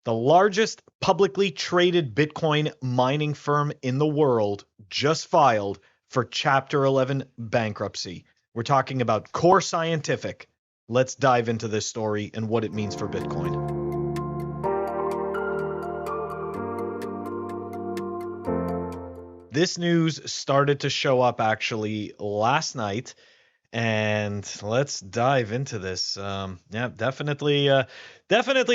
The largest publicly traded Bitcoin mining firm in the world just filed for Chapter 11 bankruptcy. We're talking about Core Scientific. Let's dive into this story and what it means for Bitcoin. This news started to show up actually last night, and let's dive into this. Yeah, definitely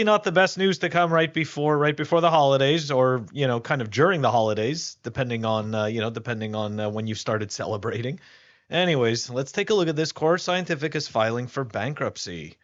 not the best news to come right before the holidays, or kind of during the holidays, depending on when you started celebrating. Anyways, let's take a look at this. Core Scientific is filing for bankruptcy.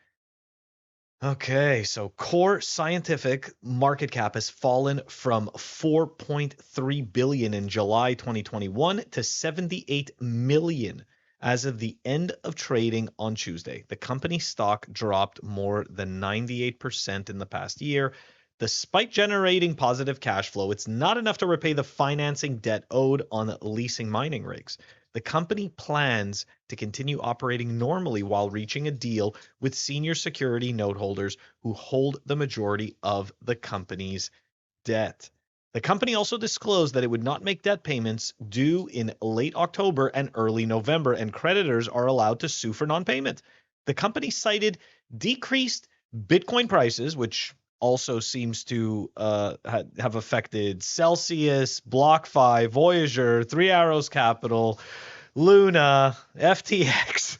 Okay, so Core Scientific market cap has fallen from 4.3 billion in July 2021 to 78 million as of the end of trading on Tuesday. The company stock dropped more than 98% in the past year. Despite generating positive cash flow, it's not enough to repay the financing debt owed on leasing mining rigs. The company plans to continue operating normally while reaching a deal with senior security note holders who hold the majority of the company's debt. The company also disclosed that it would not make debt payments due in late October and early November, and creditors are allowed to sue for non-payment. The company cited decreased Bitcoin prices, which also seems to have affected Celsius, BlockFi, Voyager, Three Arrows Capital, Luna, FTX.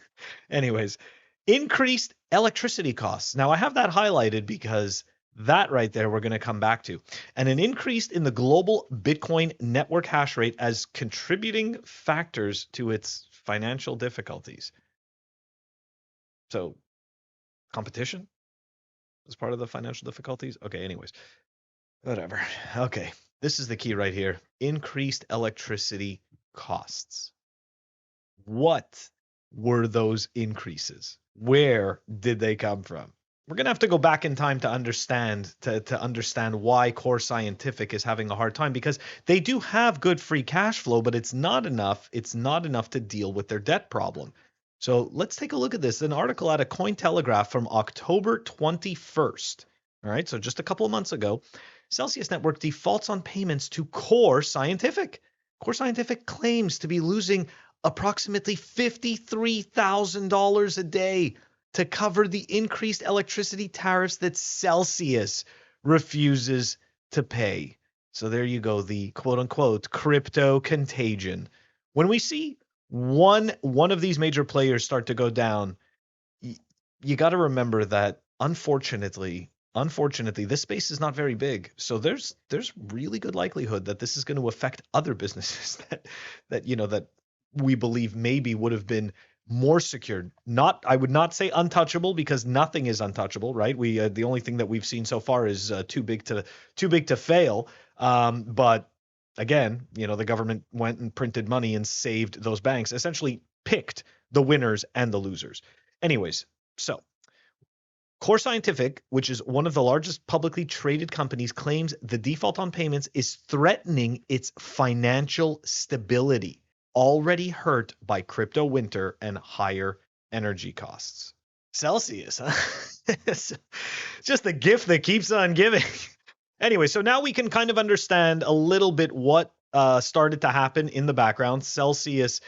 Anyways, increased electricity costs. Now I have that highlighted because that right there we're going to come back to. And an increase in the global Bitcoin network hash rate as contributing factors to its financial difficulties. So, competition as part of the financial difficulties? Okay, anyways. Whatever. Okay, this is the key right here. Increased electricity costs. What were those increases? Where did they come from? We're going to have to go back in time to understand why Core Scientific is having a hard time, because they do have good free cash flow, but it's not enough. It's not enough to deal with their debt problem. So let's take a look at this. An article out of Cointelegraph from October 21st. All right, so just a couple of months ago, Celsius Network defaults on payments to Core Scientific. Core Scientific claims to be losing approximately $53,000 a day to cover the increased electricity tariffs that Celsius refuses to pay. So there you go, the quote-unquote crypto contagion. When we see one of these major players start to go down, you got to remember that unfortunately, this space is not very big. So there's really good likelihood that this is going to affect other businesses that we believe maybe would have been more secured. I would not say untouchable, because nothing is untouchable, right? The only thing that we've seen so far is too big to fail. But again, the government went and printed money and saved those banks, essentially picked the winners and the losers. Anyways, so Core Scientific, which is one of the largest publicly traded companies, claims the default on payments is threatening its financial stability, already hurt by crypto winter and higher energy costs. Celsius, huh? It's just the gift that keeps on giving. Anyway, so now we can kind of understand a little bit what started to happen in the background. Celsius's,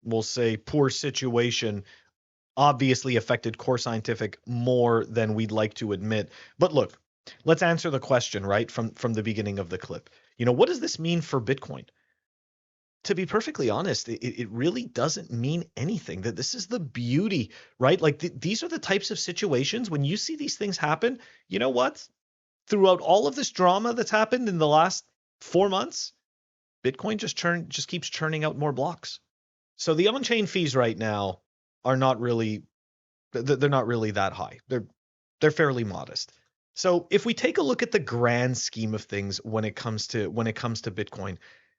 we'll say, poor situation obviously affected Core Scientific more than we'd like to admit. But look, let's answer the question right from the beginning of the clip. What does this mean for Bitcoin? To be perfectly honest, it really doesn't mean anything. That this is the beauty, right? Like these are the types of situations when you see these things happen. You know what? Throughout all of this drama that's happened in the last 4 months, Bitcoin just keeps churning out more blocks. So the on-chain fees right now are not really, they're not really that high. They're fairly modest. So if we take a look at the grand scheme of things when it comes to Bitcoin,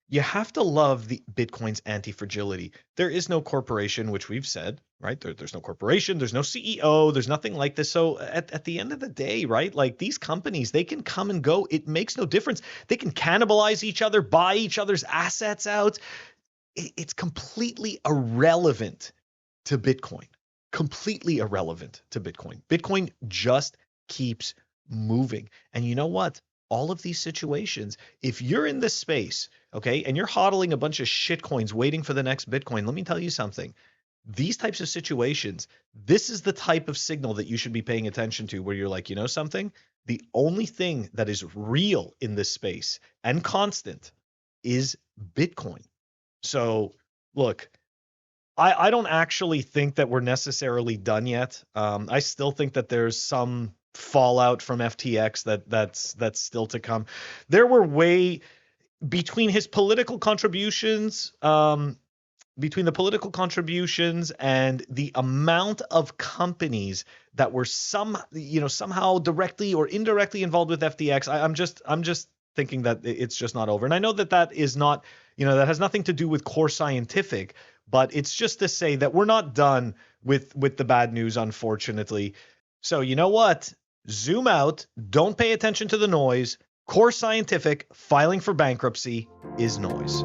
you have to love the Bitcoin's anti-fragility. There is no corporation, which we've said, right? There's no corporation, there's no CEO, there's nothing like this. So at the end of the day, right? Like these companies, they can come and go. It makes no difference. They can cannibalize each other, buy each other's assets out. It's completely irrelevant to Bitcoin. Completely irrelevant to Bitcoin. Bitcoin just keeps moving. And you know what? All of these situations, if you're in this space, okay, and you're hodling a bunch of shit coins waiting for the next Bitcoin, let me tell you something. These types of situations, this is the type of signal that you should be paying attention to, where you're like, you know something? The only thing that is real in this space and constant is Bitcoin. So, look, I don't actually think that we're necessarily done yet. I still think that there's some fallout from FTX that's still to come. There were way between his political contributions, between the political contributions and the amount of companies that were somehow directly or indirectly involved with FTX. I'm just thinking that it's just not over. And I know that that is not, that has nothing to do with Core Scientific, but it's just to say that we're not done with the bad news, unfortunately. So you know what? Zoom out. Don't pay attention to the noise. Core Scientific filing for bankruptcy is noise.